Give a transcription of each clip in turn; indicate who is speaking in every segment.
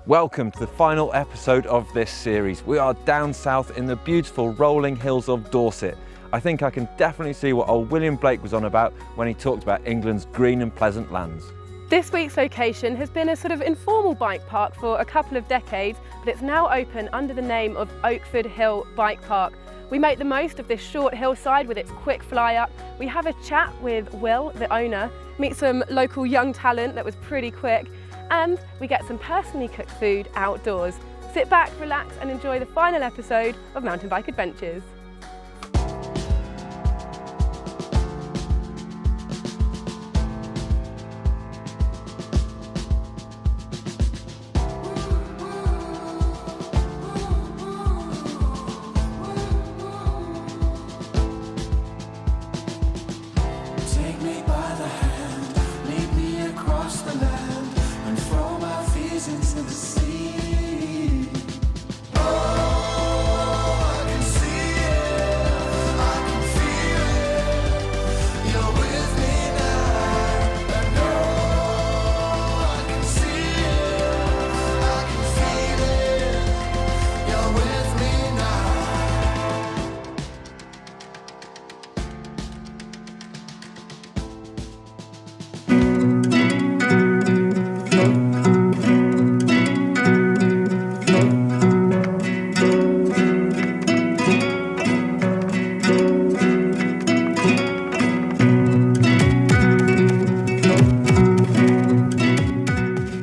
Speaker 1: Welcome to the final episode of this series. We are down south in the beautiful rolling hills of Dorset. I think I can definitely see what old William Blake was on about when he talked about England's green and pleasant lands.
Speaker 2: This week's location has been a sort of informal bike park for a couple of decades, but it's now open under the name of Oakford Hill Bike Park. We make the most of this short hillside with its quick fly up. We have a chat with Will, the owner, meet some local young talent that was pretty quick, and we get some personally cooked food outdoors. Sit back, relax and enjoy the final episode of Mountain Bike Adventures.
Speaker 3: Take me by the hand, lead me across the land, and throw my fears into the sea. Oh, I can see it, I can feel it. You're with me now, and oh, I can see it, I can feel it. You're with me now.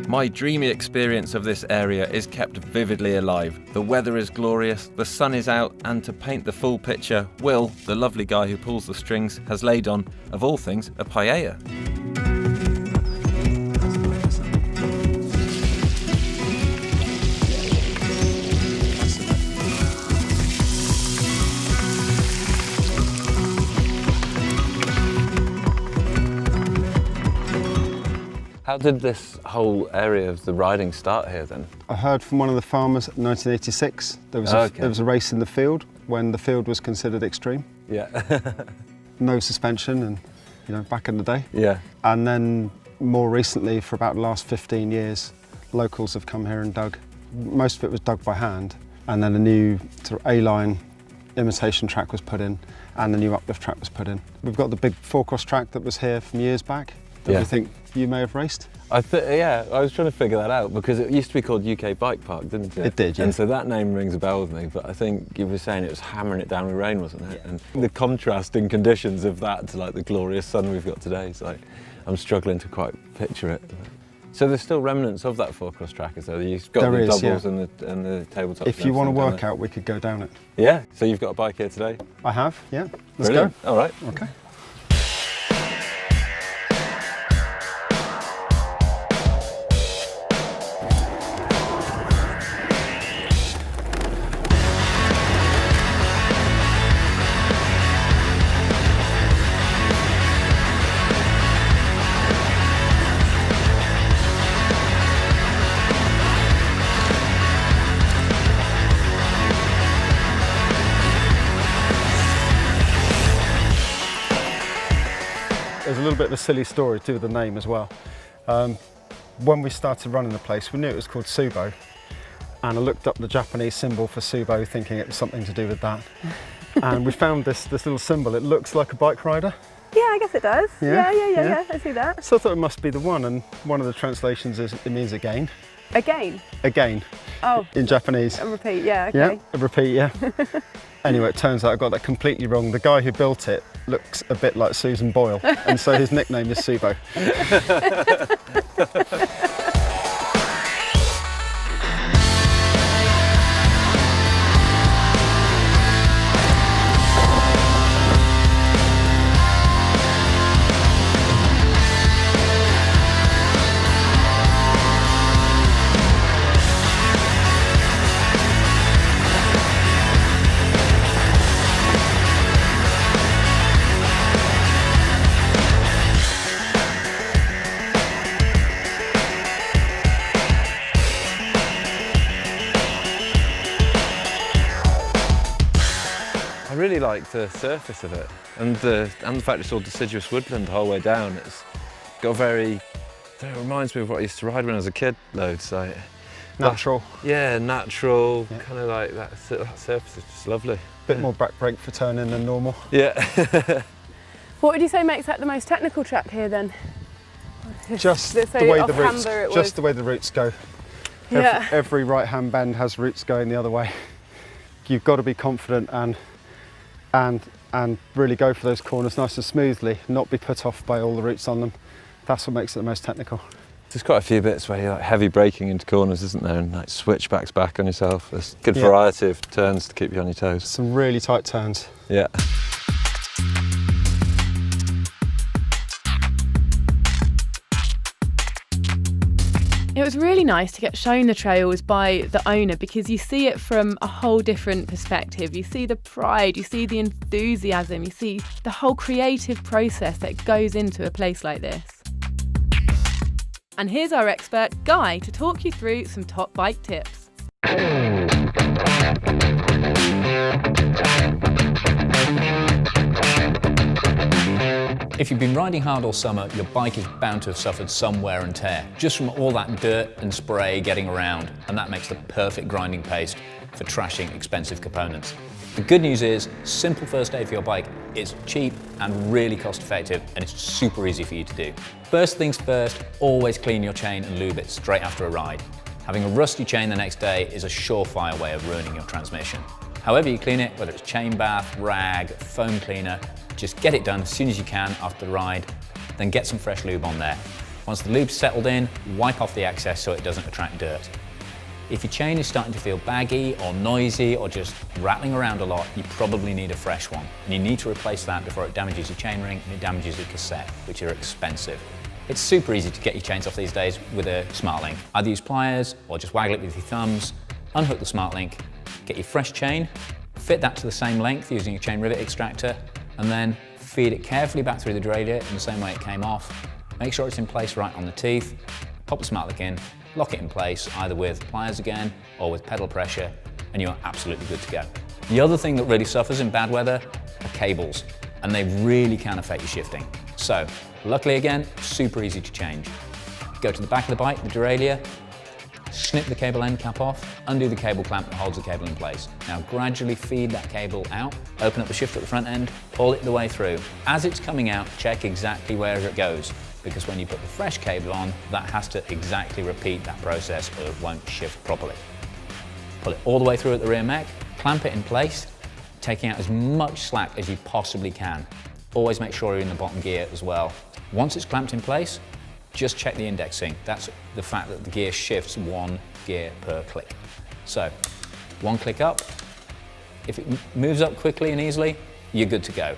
Speaker 1: My dreamy experience of this area is kept vividly alive. The weather is glorious, the sun is out, and to paint the full picture, Will, the lovely guy who pulls the strings, has laid on, of all things, a paella. How did this whole area of the riding start here then?
Speaker 4: I heard from one of the farmers in 1986 there was a race in the field when the field was considered extreme.
Speaker 1: Yeah.
Speaker 4: No suspension and, you know, back in the day.
Speaker 1: Yeah.
Speaker 4: And then more recently, for about the last 15 years, locals have come here and dug. Most of it was dug by hand, and then a new sort of A-line imitation track was put in and the new uplift track was put in. We've got the big four-cross track that was here from years back that
Speaker 1: Yeah.
Speaker 4: we think you may have raced.
Speaker 1: Yeah, I was trying to figure that out because it used to be called UK Bike Park, didn't it?
Speaker 4: It did, yeah.
Speaker 1: And so that name rings a bell with me, but I think you were saying it was hammering it down with rain, wasn't it?
Speaker 4: Yeah.
Speaker 1: And the contrasting conditions of that to like the glorious sun we've got today, it's like, I'm struggling to quite picture it. So there's still remnants of that four-cross track, is there? You've got
Speaker 4: There
Speaker 1: the
Speaker 4: is,
Speaker 1: doubles
Speaker 4: yeah.
Speaker 1: and the tabletops.
Speaker 4: If
Speaker 1: and
Speaker 4: you want to
Speaker 1: everything,
Speaker 4: work
Speaker 1: don't
Speaker 4: out, we could go down it.
Speaker 1: they? Yeah, so you've got a bike here today?
Speaker 4: I have, yeah. Let's
Speaker 1: Brilliant. All right.
Speaker 4: go. Okay. There's a little bit of a silly story to the name as well. When we started running the place, we knew it was called Subo, and I looked up the Japanese symbol for Subo thinking it was something to do with that. And we found this little symbol. It looks like a bike rider.
Speaker 2: Yeah, I guess it does.
Speaker 4: Yeah,
Speaker 2: Yeah,
Speaker 4: yeah.
Speaker 2: I see that.
Speaker 4: So I thought it must be the one, and one of the translations is it means again.
Speaker 2: Again.
Speaker 4: Again,
Speaker 2: Oh,
Speaker 4: in Japanese.
Speaker 2: and repeat, yeah, okay.
Speaker 4: Yeah, a repeat, yeah. Anyway, it turns out I got that completely wrong. The guy who built it looks a bit like Susan Boyle, and so his nickname is Subo.
Speaker 1: I really like the surface of it and the fact it's all deciduous woodland the whole way down. It's got very, it reminds me of what I used to ride when I was a kid loads. Like,
Speaker 4: Natural.
Speaker 1: Yeah, natural,
Speaker 4: Yeah.
Speaker 1: kind of like that surface is just lovely.
Speaker 4: Bit more back brake for turning than normal.
Speaker 1: Yeah.
Speaker 2: What would you say makes that the most technical track here then?
Speaker 4: Just
Speaker 2: So
Speaker 4: the way the
Speaker 2: off
Speaker 4: roots,
Speaker 2: camber it was-
Speaker 4: just the way the roots go.
Speaker 2: Yeah.
Speaker 4: Every right-hand bend has roots going the other way. You've got to be confident and really go for those corners nice and smoothly, not be put off by all the roots on them. That's what makes it the most technical.
Speaker 1: There's quite a few bits where you're like heavy braking into corners, isn't there? And like switchbacks back on yourself. There's good
Speaker 4: Yeah.
Speaker 1: variety of turns to keep you on your toes.
Speaker 4: Some really tight turns.
Speaker 1: Yeah.
Speaker 2: It was really nice to get shown the trails by the owner because you see it from a whole different perspective. You see the pride, you see the enthusiasm, you see the whole creative process that goes into a place like this. And here's our expert, Guy, to talk you through some top bike tips.
Speaker 5: If you've been riding hard all summer, your bike is bound to have suffered some wear and tear, just from all that dirt and spray getting around, and that makes the perfect grinding paste for trashing expensive components. The good news is, simple first aid for your bike is cheap and really cost effective, and it's super easy for you to do. First things first, always clean your chain and lube it straight after a ride. Having a rusty chain the next day is a surefire way of ruining your transmission. However you clean it, whether it's chain bath, rag, foam cleaner, just get it done as soon as you can after the ride, then get some fresh lube on there. Once the lube's settled in, wipe off the excess so it doesn't attract dirt. If your chain is starting to feel baggy or noisy or just rattling around a lot, you probably need a fresh one. And you need to replace that before it damages your chainring and it damages your cassette, which are expensive. It's super easy to get your chains off these days with a smart link. Either use pliers or just waggle it with your thumbs, unhook the smart link, get your fresh chain, fit that to the same length using a chain rivet extractor, and then feed it carefully back through the derailleur in the same way it came off. Make sure it's in place right on the teeth, pop the smart link in, lock it in place either with pliers again or with pedal pressure, and you're absolutely good to go. The other thing that really suffers in bad weather are cables, and they really can affect your shifting. So, luckily again, super easy to change. Go to the back of the bike, the derailleur, snip the cable end cap off, undo the cable clamp that holds the cable in place. Now gradually feed that cable out, open up the shift at the front end, pull it the way through. As it's coming out, check exactly where it goes, because when you put the fresh cable on, that has to exactly repeat that process or it won't shift properly. Pull it all the way through at the rear mech, clamp it in place, taking out as much slack as you possibly can. Always make sure you're in the bottom gear as well. Once it's clamped in place, just check the indexing. That's the fact that the gear shifts one gear per click. So, one click up. If it moves up quickly and easily, you're good to go.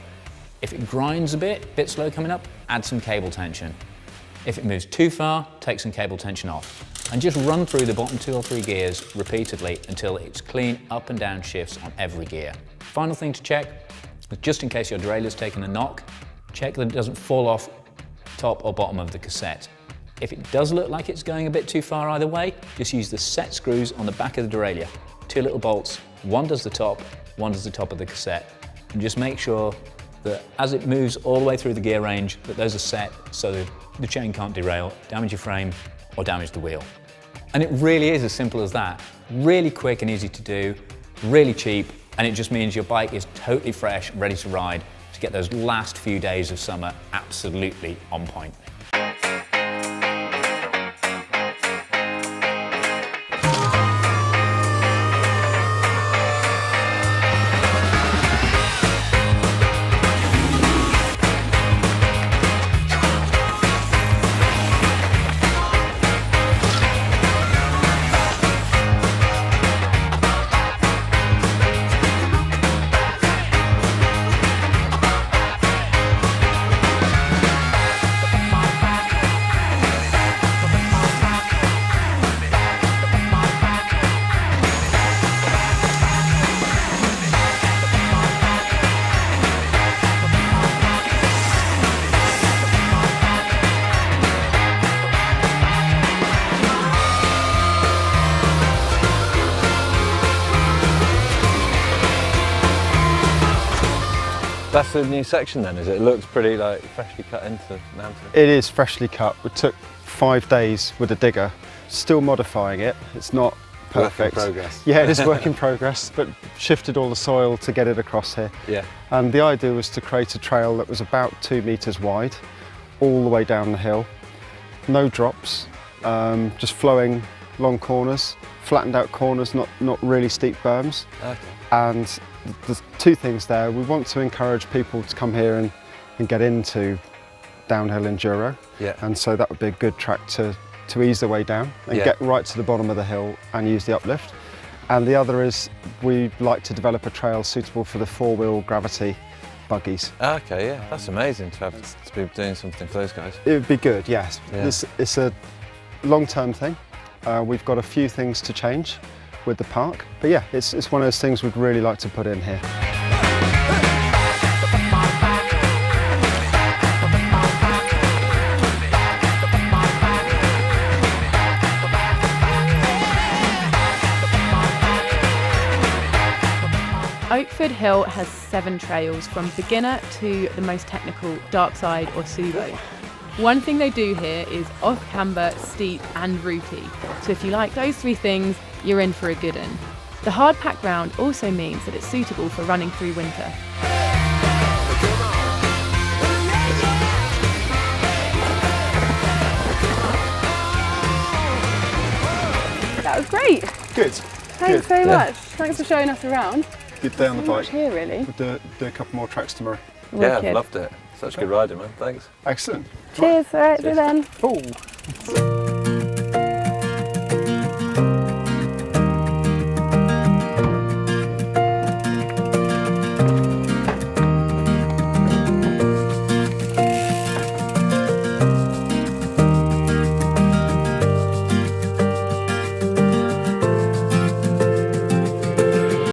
Speaker 5: If it grinds a bit slow coming up, add some cable tension. If it moves too far, take some cable tension off. And just run through the bottom 2 or 3 gears repeatedly until it's clean up and down shifts on every gear. Final thing to check, just in case your derailleur's taken a knock, check that it doesn't fall off top or bottom of the cassette. If it does look like it's going a bit too far either way, just use the set screws on the back of the derailleur. 2 little bolts, one does the top of the cassette. And just make sure that as it moves all the way through the gear range, that those are set so that the chain can't derail, damage your frame, or damage the wheel. And it really is as simple as that. Really quick and easy to do, really cheap, and it just means your bike is totally fresh, ready to ride, to get those last few days of summer absolutely on point.
Speaker 1: That's the new section then, is it? It looks pretty like freshly cut into the mountain.
Speaker 4: It is freshly cut. We took 5 days with a digger still modifying it. It's not perfect.
Speaker 1: Work in progress.
Speaker 4: Yeah, it is work in progress, but shifted all the soil to get it across here.
Speaker 1: Yeah.
Speaker 4: And the idea was to create a trail that was about 2 metres wide, all the way down the hill. No drops, just flowing long corners, flattened out corners, not really steep berms.
Speaker 1: Okay.
Speaker 4: And there's two things there. We want to encourage people to come here and get into downhill enduro.
Speaker 1: Yeah.
Speaker 4: And so that would be a good track to ease the way down and
Speaker 1: Yeah.
Speaker 4: get right to the bottom of the hill and use the uplift. And the other is we'd like to develop a trail suitable for the 4-wheel gravity buggies.
Speaker 1: Okay, yeah, that's amazing to be doing something for those guys.
Speaker 4: It would be good, yes.
Speaker 1: Yeah.
Speaker 4: It's a long-term thing. We've got a few things to change with the park, but yeah, it's one of those things we'd really like to put in here.
Speaker 2: Oakford Hill has 7 trails from beginner to the most technical dark side or subo. One thing they do here is off-camber, steep and rooty. So if you like those 3 things, you're in for a good one. The hard packed ground also means that it's suitable for running through winter. That was great.
Speaker 4: Good.
Speaker 2: Thanks very much. Thanks for showing us around.
Speaker 4: Good day on the
Speaker 2: So much
Speaker 4: bike.
Speaker 2: here, really.
Speaker 4: We'll do a couple more tracks tomorrow.
Speaker 1: Yeah,
Speaker 2: Wicked.
Speaker 1: loved it. Such good riding, man. Thanks.
Speaker 4: Excellent.
Speaker 2: Cheers. All right, see you then.
Speaker 4: Oh.